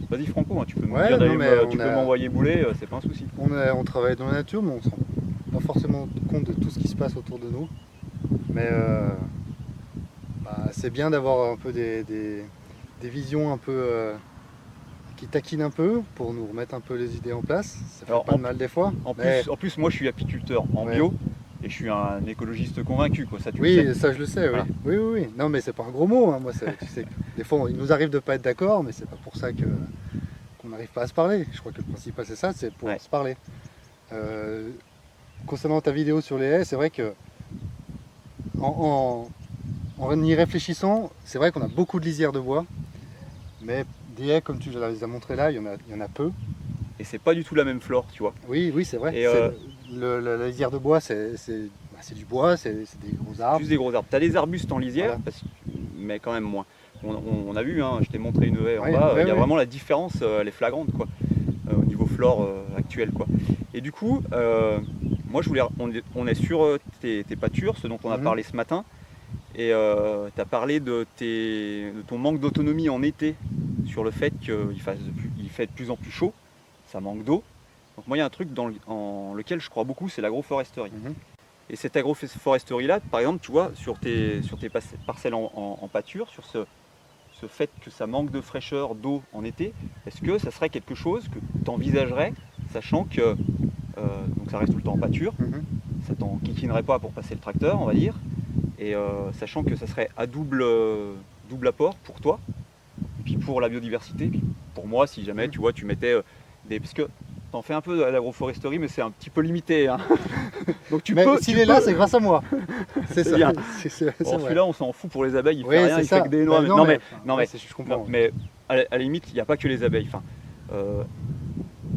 Vas-y Franco, hein, tu peux me dire d'aller, tu peux m'envoyer bouler, c'est pas un souci.
On travaille dans la nature, mais on ne se rend pas forcément compte de tout ce qui se passe autour de nous. Mais c'est bien d'avoir un peu des visions un peu qui taquinent un peu pour nous remettre un peu les idées en place. Ça fait pas de mal des fois.
En plus, moi je suis apiculteur en bio et je suis un écologiste convaincu, quoi. Ça,
ça je le sais, voilà. Oui. Non mais c'est pas un gros mot, hein. Moi, tu sais, des fois il nous arrive de pas être d'accord, mais c'est pas pour ça qu'on n'arrive pas à se parler. Je crois que le principal c'est ça, c'est pour se parler. Concernant ta vidéo sur les haies, c'est vrai que en y réfléchissant, c'est vrai qu'on a beaucoup de lisières de bois, mais des haies, comme tu les as montré là, il y en a peu.
Et c'est pas du tout la même flore, tu vois.
Oui, c'est vrai. La lisière de bois, c'est du bois, c'est des gros arbres.
Juste des gros arbres. Tu as des arbustes en lisière, mais quand même moins. On a vu, hein, je t'ai montré une haie en bas, il y a vraiment la différence, elle est flagrante, quoi, au niveau flore actuel, quoi. Et du coup, moi on est sur tes pâtures, ce dont on a parlé ce matin, et tu as parlé de ton manque d'autonomie en été, sur le fait qu'il fait de plus en plus chaud, ça manque d'eau. Donc moi il y a un truc en lequel je crois beaucoup, c'est l'agroforesterie. Et cette agroforesterie là, par exemple, tu vois, sur tes parcelles en pâture, sur ce fait que ça manque de fraîcheur, d'eau en été, est-ce que ça serait quelque chose que tu envisagerais, sachant que donc ça reste tout le temps en pâture, ça t'enquiquinerait pas pour passer le tracteur, on va dire, et sachant que ça serait à double apport pour toi, et puis pour la biodiversité, et puis pour moi, si jamais tu vois, tu mettais parce que t'en fais un peu de l'agroforesterie, mais c'est un petit peu limité, hein. Donc
s'il est là, c'est grâce à moi. C'est ça.
Bien. Celui-là, on s'en fout pour les abeilles, il fait rien, il fait que des noix.
Je comprends.
Mais à la limite, il n'y a pas que les abeilles. Enfin,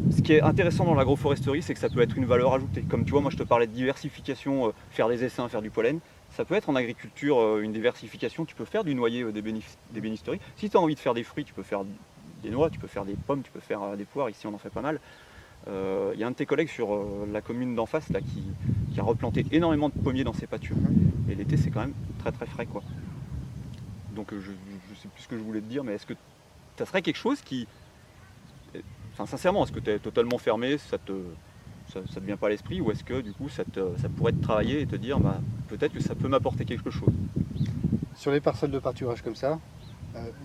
ce qui est intéressant dans l'agroforesterie, c'est que ça peut être une valeur ajoutée. Comme tu vois, moi je te parlais de diversification, faire des essaims, faire du pollen. Ça peut être en agriculture une diversification. Tu peux faire du noyer, des bénisteries. Si tu as envie de faire des fruits, tu peux faire des noix, tu peux faire des pommes, tu peux faire des poires. Ici, on en fait pas mal. Il y a un de tes collègues sur la commune d'en face là, qui a replanté énormément de pommiers dans ses pâtures. Et l'été, c'est quand même très très frais, quoi. Donc je sais plus ce que je voulais te dire, mais est-ce que ça serait quelque chose qui... Enfin sincèrement, est-ce que tu es totalement fermé, ça te vient pas à l'esprit, ou est-ce que du coup ça pourrait te travailler et te dire peut-être que ça peut m'apporter quelque chose?
Sur les parcelles de pâturage comme ça,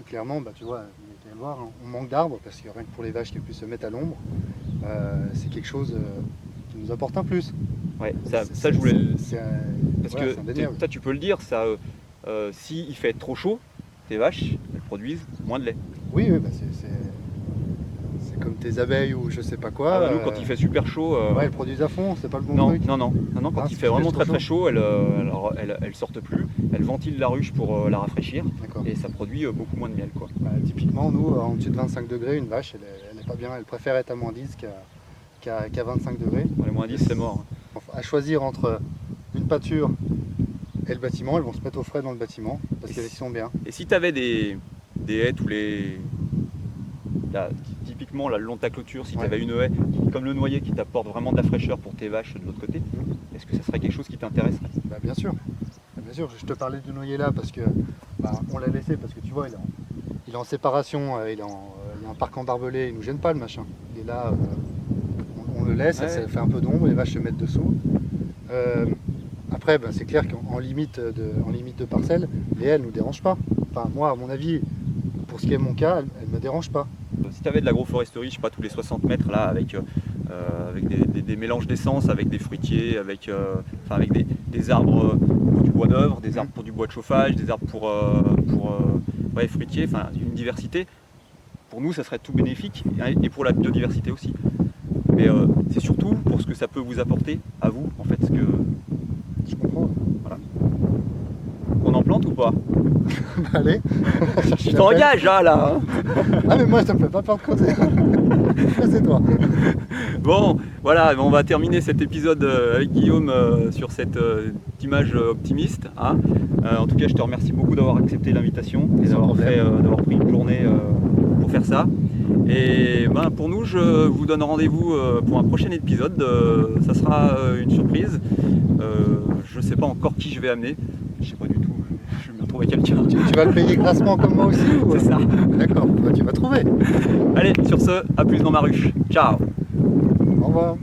clairement, tu vois, vous allez voir, on manque d'arbres parce que rien que pour les vaches qui puissent se mettre à l'ombre, c'est quelque chose qui nous apporte un plus.
Ouais, ça je voulais... Parce que ça, tu peux le dire, ça, si il fait trop chaud, tes vaches, elles produisent moins de lait.
Oui, c'est comme tes abeilles ou je sais pas quoi.
Nous, quand il fait super chaud...
elles produisent à fond, c'est pas le bon truc.
Non, quand il fait vraiment très chaud, elles sortent plus, elles ventilent la ruche pour la rafraîchir, et ça produit beaucoup moins de miel, quoi.
Typiquement, nous, en dessous de 25 degrés, une vache, elle est pas bien, elle préfère être à moins 10 qu'à 25 degrés.
Les moins 10, c'est mort.
À choisir entre une pâture et le bâtiment, elles vont se mettre au frais dans le bâtiment parce qu'elles y sont bien.
Et si tu avais des haies tous les... Là, typiquement là, le long de ta clôture, si tu avais une haie comme le noyer qui t'apporte vraiment de la fraîcheur pour tes vaches de l'autre côté, est-ce que ça serait quelque chose qui t'intéresserait?
Bien sûr. Bien sûr, je te parlais du noyer là parce que on l'a laissé parce que tu vois, il est en séparation, il y a un parc en barbelé, il nous gêne pas le machin. Il est là, on le laisse,
Ouais.
ça fait un peu d'ombre, les vaches se mettent dessous. Après, c'est clair qu'en limite de parcelle, les haies ne nous dérangent pas. Enfin, moi, à mon avis, pour ce qui est mon cas, elles ne me dérangent pas.
Si tu avais de l'agroforesterie, je sais pas, tous les 60 mètres là, avec des mélanges d'essence, avec des fruitiers, avec des arbres pour du bois d'œuvre, des arbres pour du bois de chauffage, des arbres pour fruitiers, enfin une diversité, pour nous ça serait tout bénéfique et pour la biodiversité aussi. Mais c'est surtout pour ce que ça peut vous apporter à vous, en fait, ce que
Je comprends.
on en plante ou pas.
Allez,
Je t'engage là hein.
Ah mais moi ça me fait pas peur de creuser. Ça c'est toi.
Bon, voilà, on va terminer cet épisode avec Guillaume sur cette image optimiste. Hein. En tout cas, je te remercie beaucoup d'avoir accepté l'invitation et d'avoir pris une journée pour faire ça. Et pour nous, je vous donne rendez-vous pour un prochain épisode. Ça sera une surprise. Je ne sais pas encore qui je vais amener. Je sais pas du tout. Je vais me retrouver quelqu'un.
Tu vas le payer grassement comme moi aussi ou...
C'est ça.
D'accord, tu vas trouver.
Allez, sur ce, à plus dans ma ruche. Ciao.
Au revoir.